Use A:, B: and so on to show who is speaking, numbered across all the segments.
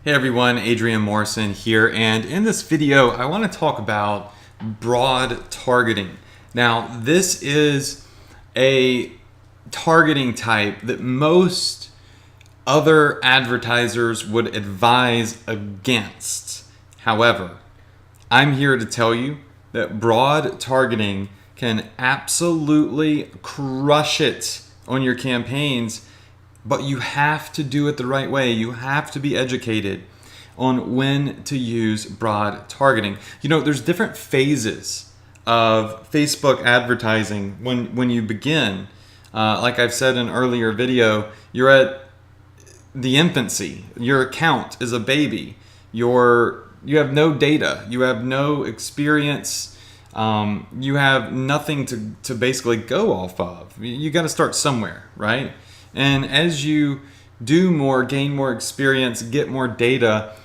A: Hey everyone, Adrian Morrison here, and in this video I want to talk about broad targeting. Now, this is a targeting type that most other advertisers would advise against. However, I'm here to tell you that broad targeting can absolutely crush it on your campaigns. But you have to do it the right way. You have to be educated on when to use broad targeting. You know, there's different phases of Facebook advertising when you begin. Like I've said in an earlier video, you're at the infancy. Your account is a baby. You have no data. You have no experience. You have nothing to basically go off of. You got to start somewhere, right? And as you do more, gain more experience, get more data,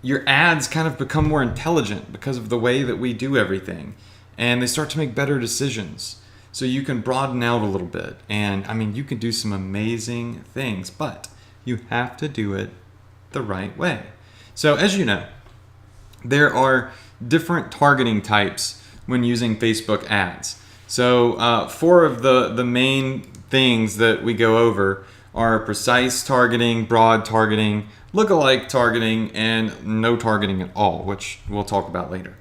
A: your ads kind of become more intelligent because of the way that we do everything. And they start to make better decisions. So you can broaden out a little bit. And I mean, you can do some amazing things, but you have to do it the right way. So as you know, there are different targeting types when using Facebook ads. So four of the main things that we go over are precise targeting, broad targeting, lookalike targeting, and no targeting at all, which we'll talk about later.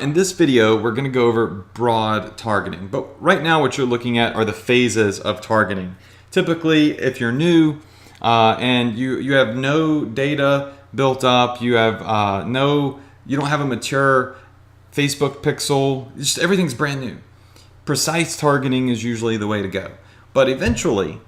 A: In this video, we're going to go over broad targeting. But right now, what you're looking at are the phases of targeting. Typically, if you're new and you have no data built up, you have you don't have a mature Facebook pixel, just everything's brand new. Precise targeting is usually the way to go. But eventually,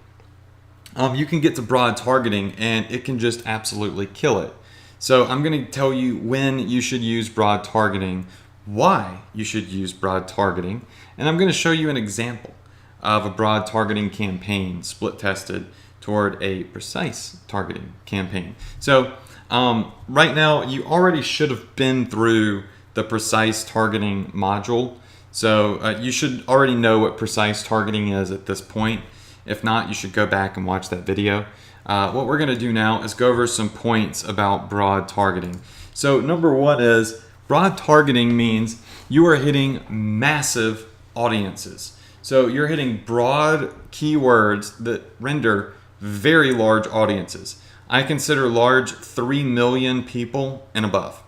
A: you can get to broad targeting and it can just absolutely kill it. So I'm going to tell you when you should use broad targeting, why you should use broad targeting, and I'm going to show you an example of a broad targeting campaign split tested toward a precise targeting campaign. So right now, you already should have been through the precise targeting module. So you should already know what precise targeting is at this point. If not, you should go back and watch that video. What we're going to do now is go over some points about broad targeting. So number one is broad targeting means you are hitting massive audiences. So you're hitting broad keywords that render very large audiences. I consider large 3 million people and above.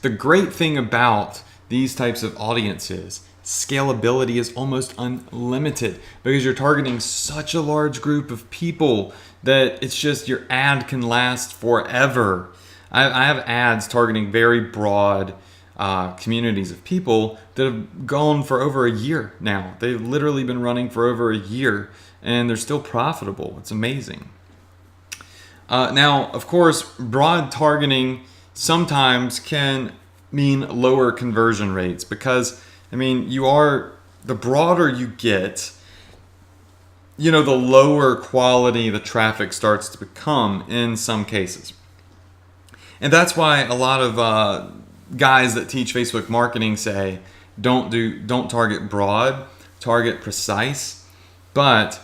A: The great thing about these types of audiences, scalability is almost unlimited because you're targeting such a large group of people that it's just your ad can last forever. I have ads targeting very broad communities of people that have gone for over a year now. They've literally been running for over a year and they're still profitable. It's amazing. Now, of course, broad targeting sometimes can mean lower conversion rates because, I mean, the broader you get, the lower quality the traffic starts to become in some cases. And that's why a lot of guys that teach Facebook marketing say, don't target broad, target precise. But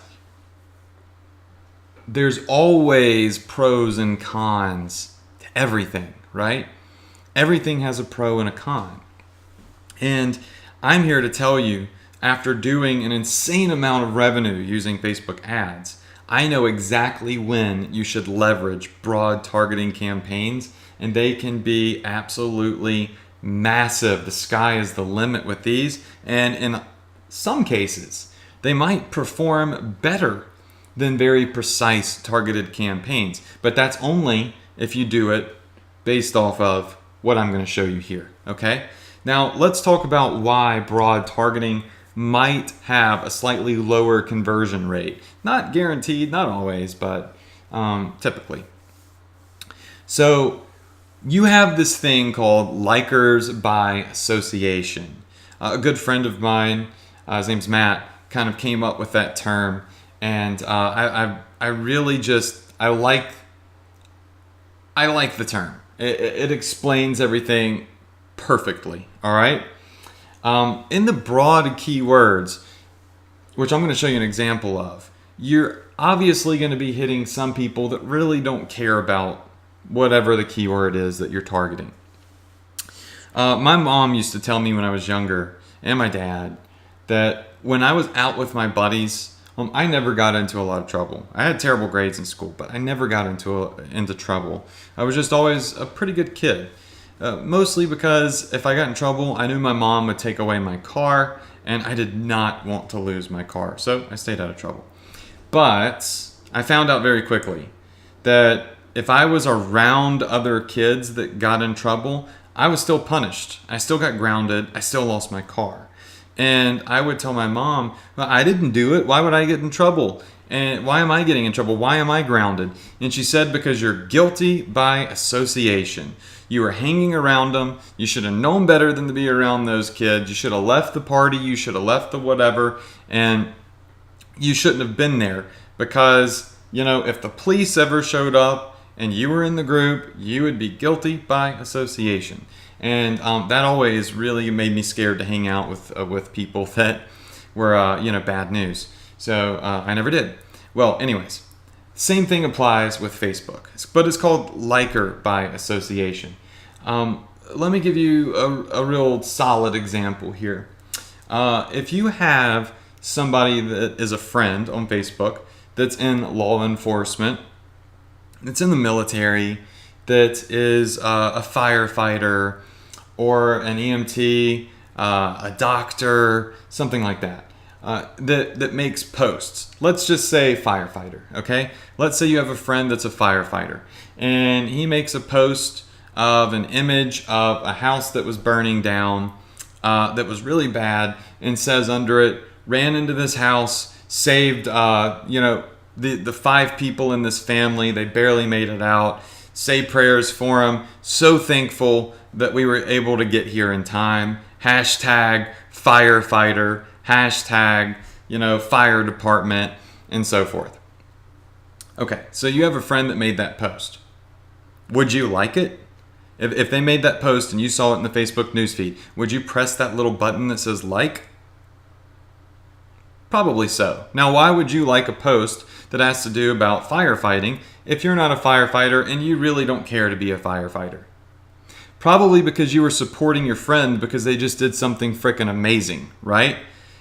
A: there's always pros and cons to everything, right? Everything has a pro and a con. And I'm here to tell you, after doing an insane amount of revenue using Facebook ads, I know exactly when you should leverage broad targeting campaigns, and they can be absolutely massive. The sky is the limit with these, and in some cases, they might perform better than very precise targeted campaigns. But that's only if you do it based off of what I'm going to show you here, okay? Now, let's talk about why broad targeting might have a slightly lower conversion rate. Not guaranteed, not always, but typically. So, you have this thing called likers by association. A good friend of mine, his name's Matt, kind of came up with that term, and I really just like the term. It explains everything perfectly, all right? In the broad keywords, which I'm going to show you an example of, you're obviously going to be hitting some people that really don't care about whatever the keyword is that you're targeting. My mom used to tell me when I was younger, and my dad, that when I was out with my buddies, I never got into a lot of trouble. I had terrible grades in school, but I never got into trouble. I was just always a pretty good kid. Mostly because if I got in trouble, I knew my mom would take away my car, and I did not want to lose my car. So I stayed out of trouble. But I found out very quickly that if I was around other kids that got in trouble, I was still punished. I still got grounded. I still lost my car. And I would tell my mom, well, I didn't do it. Why would I get in trouble? And why am I getting in trouble? Why am I grounded? And she said, because you're guilty by association. You were hanging around them. You should have known better than to be around those kids. You should have left the party. You should have left the whatever. And you shouldn't have been there because, if the police ever showed up and you were in the group, you would be guilty by association. And that always really made me scared to hang out with people that were, bad news. So I never did. Well, anyways, same thing applies with Facebook, but it's called liker by association. Let me give you a real solid example here. If you have somebody that is a friend on Facebook that's in law enforcement, that's in the military, that is a firefighter or an EMT, a doctor, something like that, that makes posts. Let's just say firefighter, okay? Let's say you have a friend that's a firefighter, and he makes a post of an image of a house that was burning down, that was really bad, and says under it, ran into this house, saved, the 5 people in this family. They barely made it out. Say prayers for them. So thankful that we were able to get here in time. Hashtag firefighter. Hashtag, fire department, and so forth. Okay, so you have a friend that made that post. Would you like it? If they made that post and you saw it in the Facebook newsfeed, would you press that little button that says like? Probably so. Now, why would you like a post that has to do about firefighting if you're not a firefighter and you really don't care to be a firefighter? Probably because you were supporting your friend because they just did something freaking amazing, right?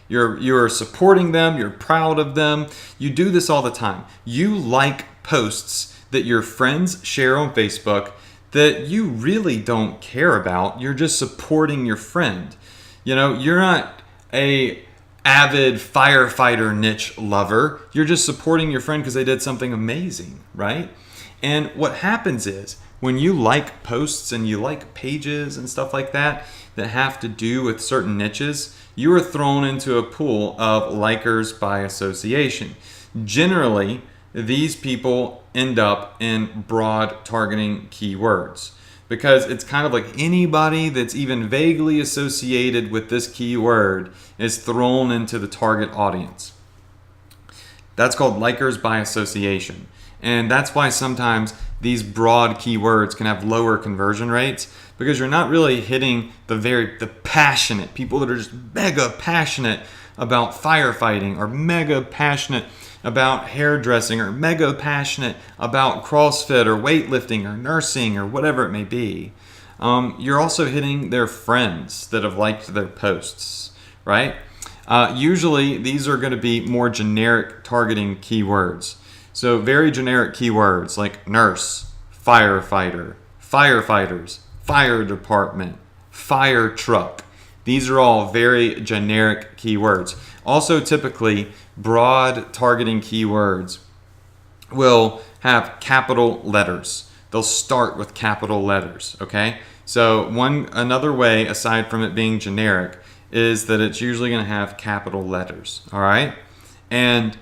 A: You're supporting them, you're proud of them. You do this all the time. You like posts that your friends share on Facebook that you really don't care about. You're just supporting your friend. You're not a avid firefighter niche lover. You're just supporting your friend because they did something amazing, right? And what happens is when you like posts and you like pages and stuff like that have to do with certain niches, you are thrown into a pool of likers by association. Generally, these people end up in broad targeting keywords because it's kind of like anybody that's even vaguely associated with this keyword is thrown into the target audience. That's called likers by association. And that's why sometimes these broad keywords can have lower conversion rates because you're not really hitting the passionate people that are just mega passionate about firefighting or mega passionate about hairdressing or mega passionate about CrossFit or weightlifting or nursing or whatever it may be. You're also hitting their friends that have liked their posts, right? Usually these are going to be more generic targeting keywords. So very generic keywords like nurse, firefighter, firefighters, fire department, fire truck. These are all very generic keywords. Also, typically, broad targeting keywords will have capital letters. They'll start with capital letters, okay? So another way, aside from it being generic, is that it's usually going to have capital letters, all right? And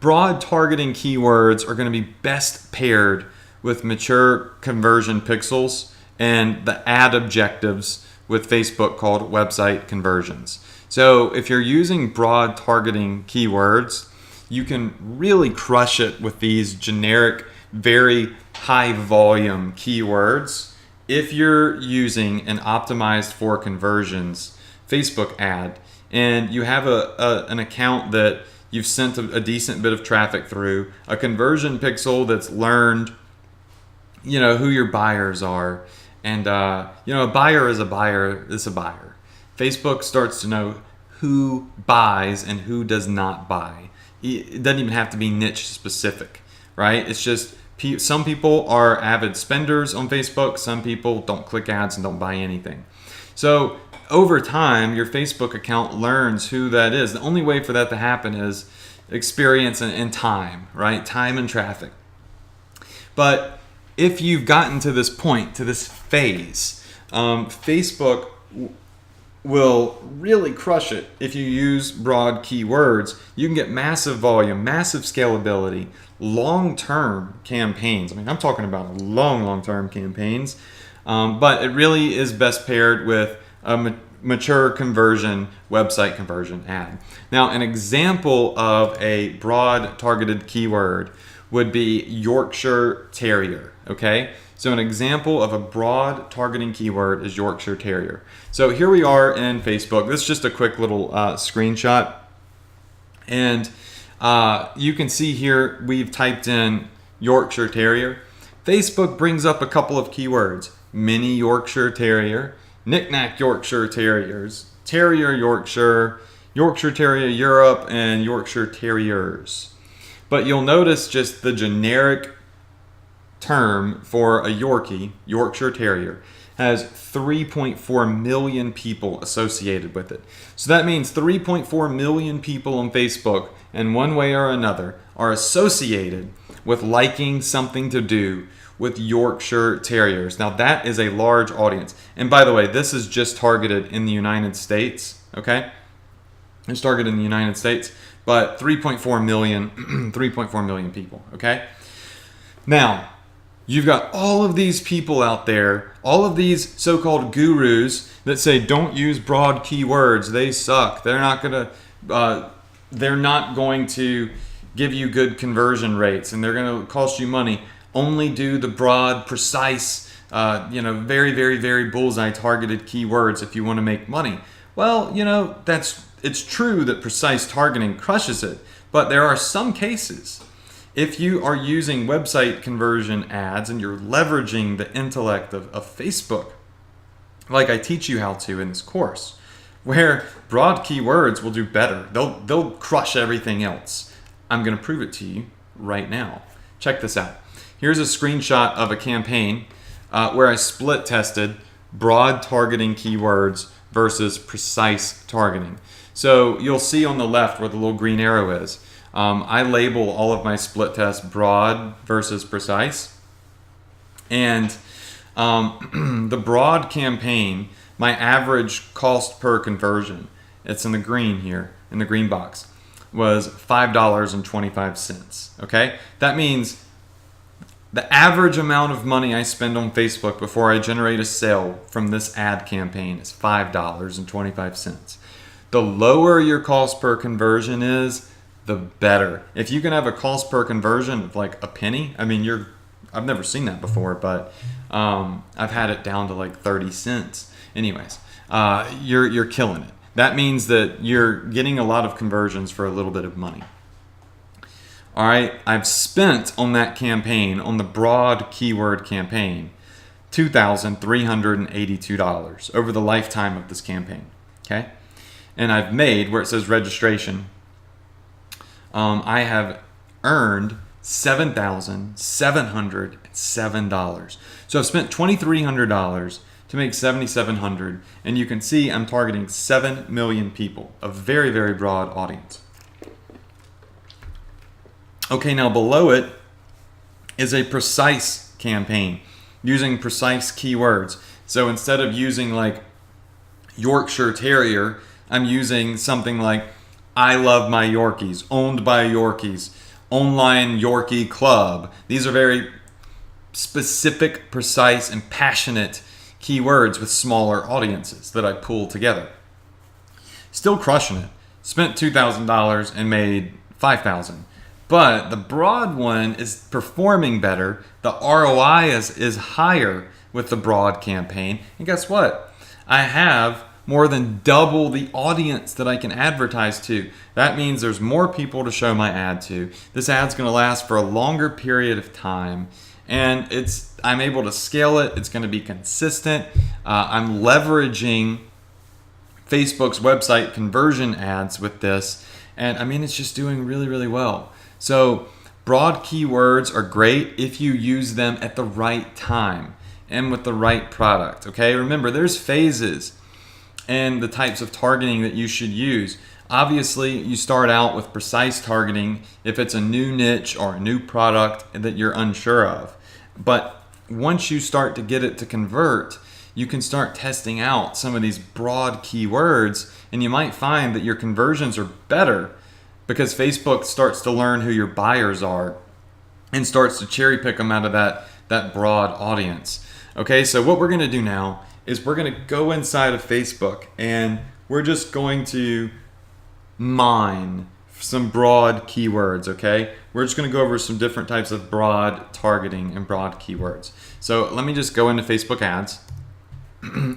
A: broad targeting keywords are going to be best paired with mature conversion pixels and the ad objectives with Facebook called website conversions. So if you're using broad targeting keywords, you can really crush it with these generic, very high volume keywords if you're using an optimized for conversions Facebook ad and you have an account that you've sent a decent bit of traffic through, a conversion pixel that's learned, who your buyers are. And, a buyer is a buyer is a buyer. Facebook starts to know who buys and who does not buy. It doesn't even have to be niche specific, right? It's just some people are avid spenders on Facebook. Some people don't click ads and don't buy anything. So over time, your Facebook account learns who that is. The only way for that to happen is experience and time, right? Time and traffic. But if you've gotten to this point, to this phase, Facebook will really crush it if you use broad keywords. You can get massive volume, massive scalability, long-term campaigns. I mean, I'm talking about long-term campaigns, but it really is best paired with a mature conversion, website conversion ad. Now, an example of a broad targeted keyword would be Yorkshire Terrier, okay? So an example of a broad targeting keyword is Yorkshire Terrier. So here we are in Facebook. This is just a quick little screenshot. And you can see here we've typed in Yorkshire Terrier. Facebook brings up a couple of keywords: mini Yorkshire Terrier, knick-knack Yorkshire Terriers, Terrier Yorkshire, Yorkshire Terrier Europe, and Yorkshire Terriers. But you'll notice just the generic term for a Yorkie, Yorkshire Terrier, has 3.4 million people associated with it. So that means 3.4 million people on Facebook, in one way or another, are associated with liking something to do with Yorkshire Terriers. Now that is a large audience. And by the way, this is just targeted in the United States, okay? It's targeted in the United States, but 3.4 million, 3.4 million people, okay? Now, you've got all of these people out there, all of these so-called gurus that say don't use broad keywords. They suck. They're not going to give you good conversion rates, and they're going to cost you money. Only do the broad, precise, very, very, very bullseye targeted keywords if you want to make money. Well, it's true that precise targeting crushes it, but there are some cases. If you are using website conversion ads and you're leveraging the intellect of Facebook, like I teach you how to in this course, where broad keywords will do better. They'll crush everything else. I'm going to prove it to you right now. Check this out. Here's a screenshot of a campaign where I split tested broad targeting keywords versus precise targeting. So you'll see on the left where the little green arrow is. I label all of my split tests broad versus precise. And the broad campaign, my average cost per conversion, it's in the green here, in the green box, was $5.25. Okay? That means the average amount of money I spend on Facebook before I generate a sale from this ad campaign is $5.25. The lower your cost per conversion is, the better. If you can have a cost per conversion of like a penny, I mean, I've never seen that before, but I've had it down to like 30 cents. Anyways, you're killing it. That means that you're getting a lot of conversions for a little bit of money. All right, I've spent on that campaign, on the broad keyword campaign, $2,382 over the lifetime of this campaign. Okay, and I've made, where it says registration, I have earned $7,707. So I've spent $2,300 to make $7,700, and you can see I'm targeting 7 million people, a very, very broad audience. Okay, now below it is a precise campaign using precise keywords. So instead of using like Yorkshire Terrier, I'm using something like I love my Yorkies, owned by Yorkies, online Yorkie club. These are very specific, precise, and passionate keywords with smaller audiences that I pull together. Still crushing it. Spent $2,000 and made $5,000. But the broad one is performing better. The ROI is higher with the broad campaign. And guess what? I have more than double the audience that I can advertise to. That means there's more people to show my ad to. This ad's going to last for a longer period of time, and I'm able to scale it. It's going to be consistent. I'm leveraging Facebook's website conversion ads with this, and I mean, it's just doing really, really well. So broad keywords are great if you use them at the right time and with the right product, okay? Remember, there's phases and the types of targeting that you should use. Obviously, you start out with precise targeting if it's a new niche or a new product that you're unsure of. But once you start to get it to convert, you can start testing out some of these broad keywords, and you might find that your conversions are better because Facebook starts to learn who your buyers are and starts to cherry pick them out of that broad audience. Okay, so what we're going to do now is we're going to go inside of Facebook and we're just going to mine some broad keywords, okay? We're just going to go over some different types of broad targeting and broad keywords. So let me just go into Facebook ads.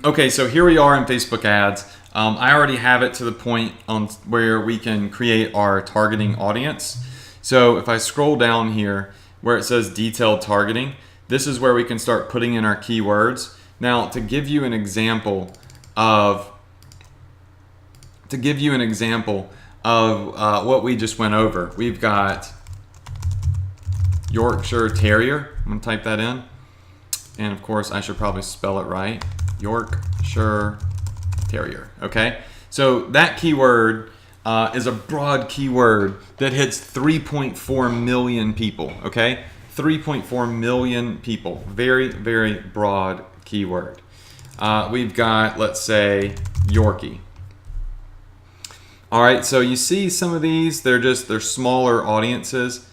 A: Okay, so here we are in Facebook ads. I already have it to the point on where we can create our targeting audience. So if I scroll down here where it says detailed targeting, this is where we can start putting in our keywords. Now, to give you an example of what we just went over, we've got Yorkshire Terrier. I'm gonna type that in, and of course I should probably spell it right. Yorkshire Terrier. Okay, so that keyword is a broad keyword that hits 3.4 million people. Okay, 3.4 million people. Very, very broad keyword. We've got, let's say, Yorkie. All right, so you see some of these, they're smaller audiences,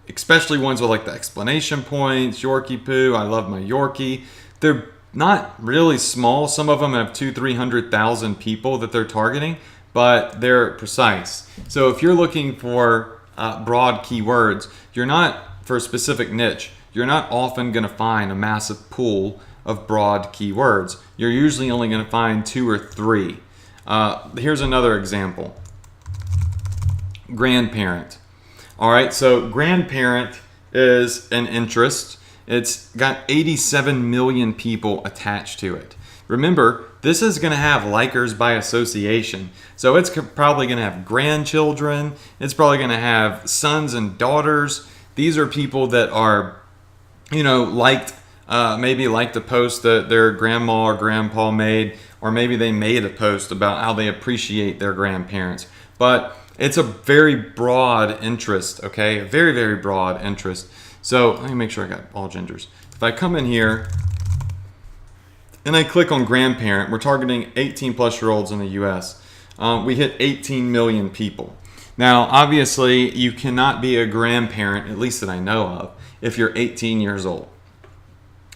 A: especially ones with like the explanation points, Yorkie poo, I love my Yorkie. They're not really small. Some of them have 200,000-300,000 people that they're targeting, but they're precise. So if you're looking for broad keywords, you're not for a specific niche, you're not often going to find a massive pool of broad keywords. You're usually only going to find 2 or 3. Here's another example. Grandparent. All right, so grandparent is an interest. It's got 87 million people attached to it. Remember, this is going to have likers by association. So it's probably going to have grandchildren. It's probably going to have sons and daughters. These are people that are, maybe liked a post that their grandma or grandpa made, or maybe they made a post about how they appreciate their grandparents. But it's a very broad interest, okay? A very, very broad interest. So let me make sure I got all genders. If I come in here and I click on grandparent, we're targeting 18 plus year olds in the US. We hit 18 million people. Now, obviously, you cannot be a grandparent, at least that I know of, if you're 18 years old.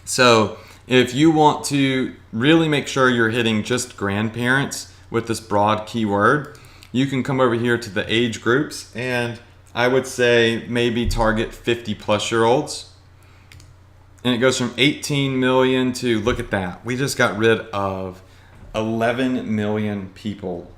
A: So if you want to really make sure you're hitting just grandparents with this broad keyword, you can come over here to the age groups, and I would say maybe target 50 plus year olds. And it goes from 18 million to, look at that, we just got rid of 11 million people.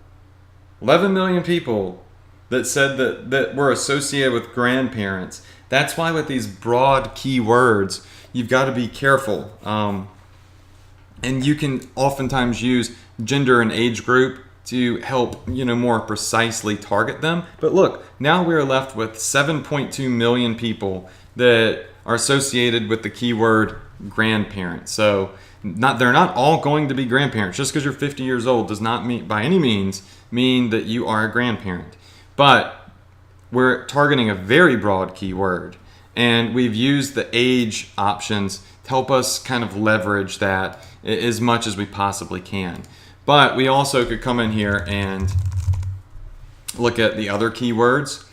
A: 11 million people that said that were associated with grandparents. That's why with these broad keywords, you've got to be careful. And you can oftentimes use gender and age group to help, more precisely target them. But look, now we're left with 7.2 million people that are associated with the keyword grandparent. So they're not all going to be grandparents. Just because you're 50 years old does not mean, by any means, mean that you are a grandparent. But we're targeting a very broad keyword, and we've used the age options to help us kind of leverage that as much as we possibly can. But we also could come in here and look at the other keywords.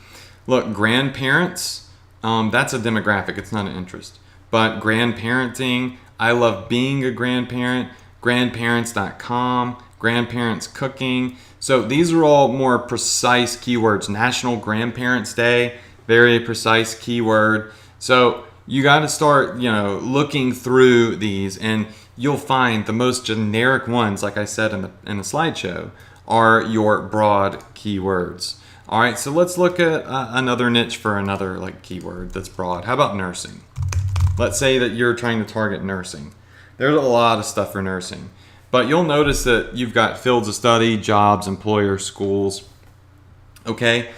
A: Look, grandparents, that's a demographic, it's not an interest. But grandparenting, I love being a grandparent, grandparents.com, grandparents cooking. So these are all more precise keywords. National Grandparents Day, very precise keyword. So you got to start, looking through these, and you'll find the most generic ones, like I said in the slideshow, are your broad keywords. All right, so let's look at another niche for another like keyword that's broad. How about nursing? Let's say that you're trying to target nursing. There's a lot of stuff for nursing, but you'll notice that you've got fields of study, jobs, employers, schools. Okay,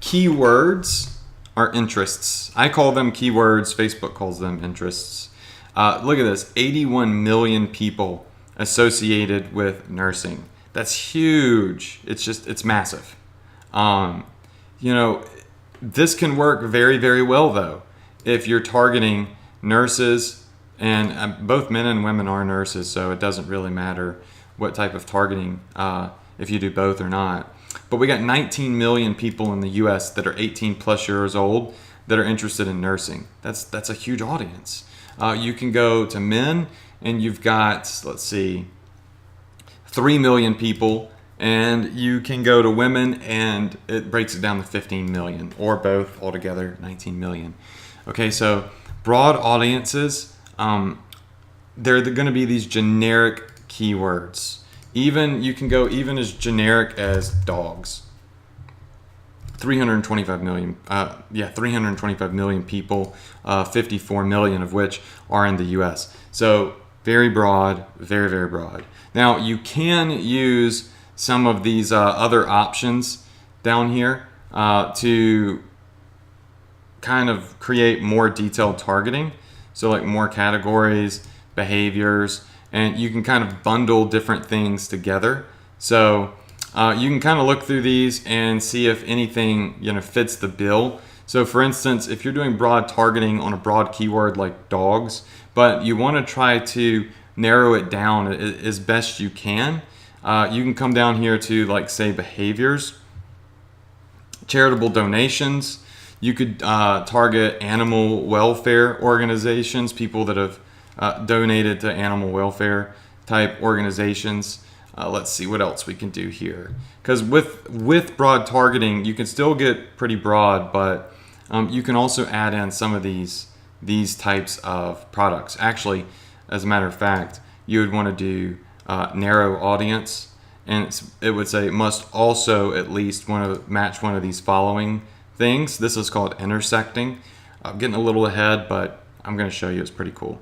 A: keywords are interests. I call them keywords. Facebook calls them interests. Look at this, 81 million people associated with nursing. That's huge. It's massive. This can work very, very well though. If you're targeting nurses, and both men and women are nurses, so it doesn't really matter what type of targeting, if you do both or not. But we got 19 million people in the US that are 18 plus years old that are interested in nursing. That's a huge audience. You can go to men, and you've got, let's see, 3 million people, and you can go to women, and it breaks it down to 15 million, or both altogether, 19 million. Okay, so broad audiences, they're going to be these generic keywords. You can go even as generic as dogs. 325 million, 325 million people, 54 million of which are in the US. So very broad, very, very broad. Now you can use some of these other options down here to kind of create more detailed targeting. So like more categories, behaviors, and you can kind of bundle different things together. So you can kind of look through these and see if anything fits the bill. So for instance, if you're doing broad targeting on a broad keyword like dogs, but you want to try to narrow it down as best you can come down here to like say behaviors, charitable donations. You could target animal welfare organizations, people that have donated to animal welfare type organizations. Let's see what else we can do here. Because with broad targeting, you can still get pretty broad, but you can also add in some of these types of products. Actually, as a matter of fact, you would want to do narrow audience, and it would say must also at least match one of these following things. This is called intersecting. I'm getting a little ahead, but I'm going to show you. It's pretty cool.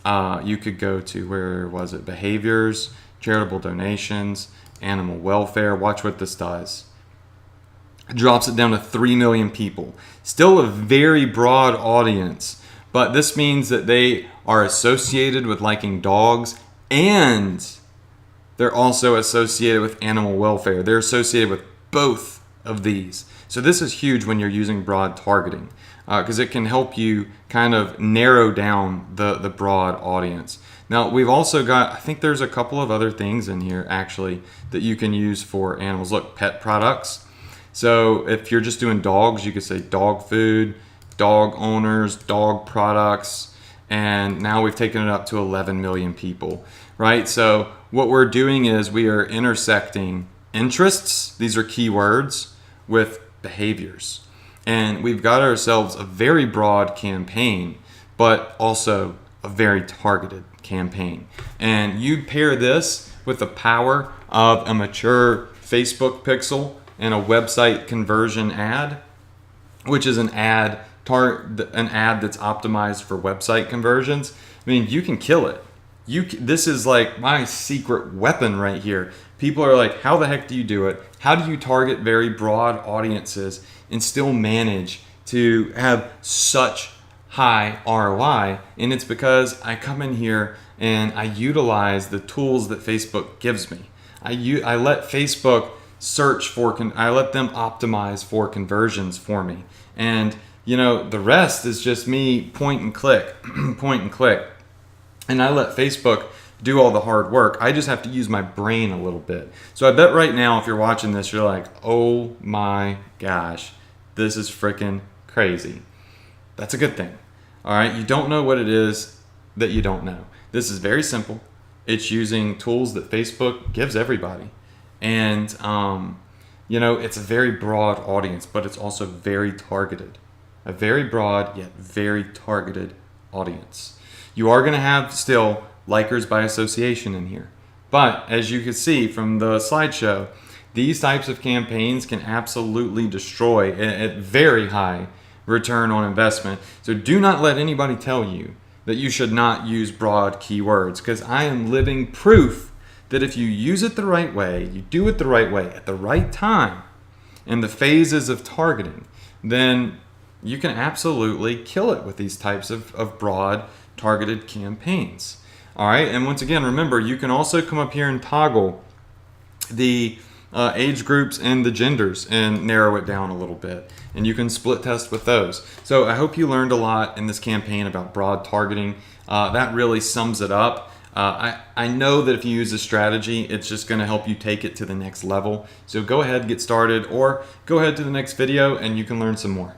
A: You could go to, where was it? Behaviors, charitable donations, animal welfare. Watch what this does. It drops it down to 3 million people. Still a very broad audience, but this means that they are associated with liking dogs, and they're also associated with animal welfare. They're associated with both of these. So this is huge when you're using broad targeting, because it can help you kind of narrow down the broad audience. Now we've also got, I think there's a couple of other things in here actually that you can use for animals. Look, pet products. So if you're just doing dogs, you could say dog food, dog owners, dog products, and now we've taken it up to 11 million people, right? So what we're doing is we are intersecting interests, these are keywords, with behaviors. And we've got ourselves a very broad campaign, but also a very targeted campaign. And you pair this with the power of a mature Facebook pixel and a website conversion ad, which is an ad that's optimized for website conversions. I mean, you can kill it. This is like my secret weapon right here. People are like, how the heck do you do it? How do you target very broad audiences and still manage to have such high ROI? And it's because I come in here and I utilize the tools that Facebook gives me. I let Facebook search for, I let them optimize for conversions for me. And the rest is just me point and click, point and click. And I let Facebook do all the hard work. I just have to use my brain a little bit. So I bet right now, if you're watching this, you're like, oh my gosh, this is freaking crazy. That's a good thing. All right. You don't know what it is that you don't know. This is very simple. It's using tools that Facebook gives everybody. And, it's a very broad audience, but it's also very targeted. A very broad yet very targeted audience. You are going to have still likers by association in here. But as you can see from the slideshow, these types of campaigns can absolutely destroy at very high return on investment. So do not let anybody tell you that you should not use broad keywords, because I am living proof that if you use it the right way, you do it the right way at the right time in the phases of targeting, then you can absolutely kill it with these types of broad targeted campaigns. All right, and once again, remember, you can also come up here and toggle the age groups and the genders and narrow it down a little bit, and you can split test with those. So I hope you learned a lot in this campaign about broad targeting. That really sums it up. I know that if you use this strategy, it's just going to help you take it to the next level. So go ahead, get started, or go ahead to the next video and you can learn some more.